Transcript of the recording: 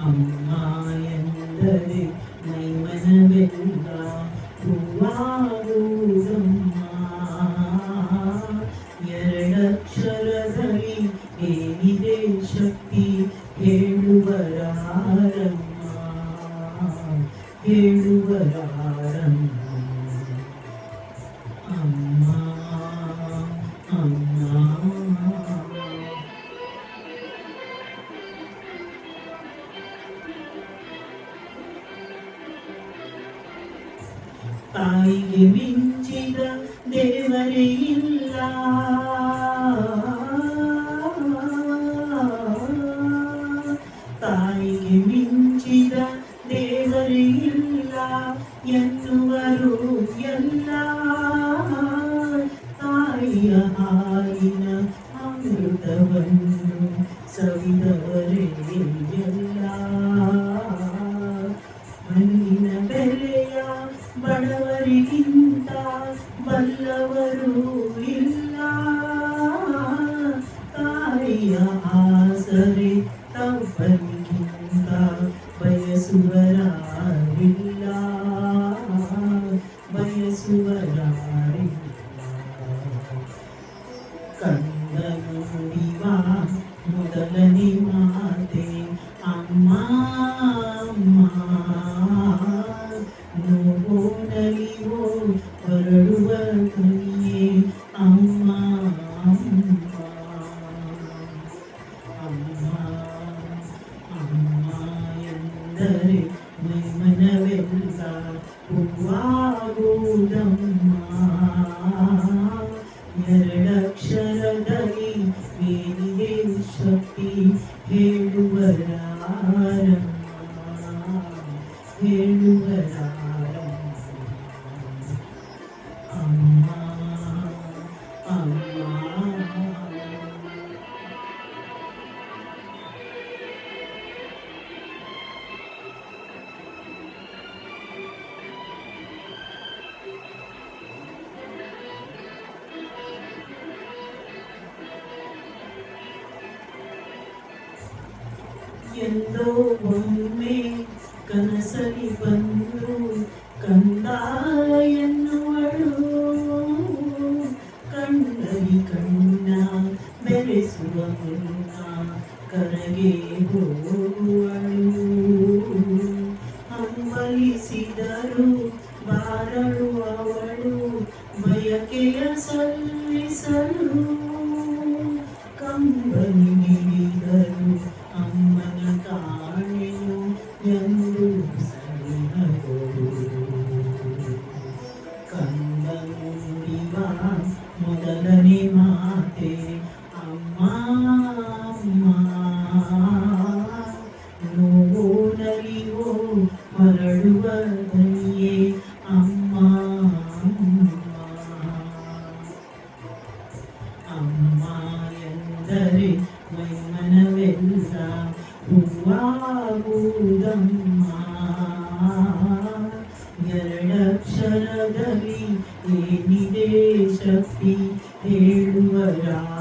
ಅಮ್ಮ ಎಂದರೆ ಮೈಮನವೆಲ್ಲ ಹೂವಾಗುವುದಮ್ಮ. ಎರಡಕ್ಷರದಲ್ಲಿ ಏನಿದೆ ಶಕ್ತಿ ಹೇಳುವರಾರಮ್ಮ, ಹೇಳುವರಾರಮ್ಮ. ಅಮ್ಮ ಅಮ್ಮ ತಾಯಿಗೆ ಮಿಂಚಿದ ದೇವರೇ ಇಲ್ಲ, ತಾಯಿಗೆ ಮಿಂಚಿದ ದೇವರೇ ಇಲ್ಲ ಎನ್ನುವರು ಎಲ್ಲ. ತಾಯಿಯ ಹಾಲಿನ ಅಮೃತವನ್ನು ಸವಿದವರೇ ಎಲ್ಲ. ಮಣ್ಣಿನ ಬೆಲೆಯ ಬಡವರಿಗಿಂತ ಬಲ್ಲವರು ಇಲ್ಲ. ತಾಯಿಯ ಆಸರೆ ತಬ್ಬಲಿಗಿಂತ ಬಯಸುವರಾರಿಲ್ಲ, ಬಯಸುವರಾರಿಲ್ಲ. ಕಂದನು ನುಡಿವ ಮೊದಲನೇ ಮಾತೆ ಅಮ್ಮ ಅಮ್ಮ. ನೋವೋ ನಲಿವೋ ಹೊರಡುವ ಧ್ವನಿಯೇ ಅಮ್ಮ ಅಮ್ಮ ಅಮ್ಮ. ಅಮ್ಮ ಎಂದರೆ ಮೈಮನವೆಲ್ಲ ಹೂವಾಗುವುದಮ್ಮ. ಎರಡಕ್ಷರದಲ್ಲಿ ಏನಿದೆ ಶಕ್ತಿ ಹೇಳುವರಾರಮ್ಮ, ಹೇಳುವರಾರಮ್ಮ. ಅಮ್ಮ ಅಮ್ಮ. ಎಂದೋ ಒಮ್ಮೆ ಕನಸಲಿ ಬಂದು ಕಂದ ಎನ್ನುವಳು, ಕಣ್ಣಲಿ ಕಣ್ಣ ಬೆರೆಸುವ ಮುನ್ನ ಕರಗೆ ಹೋಗುವಳು. ಹಂಬಲಿಸಿದರು ಬಾರಳು ಅವಳು ಬಯಕೆಯ ಸಲ್ಲಿಸಲು. ಕಂಬನಿ ನೀಡಿದರು ಅಮ್ಮನ ಕಾಣೆನು ಎಂದು ಸರಿಹಗಳು. ಕಂದನು ನುಡಿವ ಮೊದಲನೇ ಮಾತೆ ಅಮ್ಮ ಅಮ್ಮ. ನೋವೋ ನಲಿವೋ ಹೊರಡುವ ಧ್ವನಿಯೇ ಅಮ್ಮ ಅಮ್ಮ. ಅಮ್ಮ ಎಂದರೆ ಮೈಮನವೆಲ್ಲ ಹೂವಾಗುವುದಮ್ಮ. ಎರಡಕ್ಷರದಲ್ಲಿ ಏನಿದೆ ಶಕ್ತಿ ಹೇಳುವರಾರಮ್ಮ.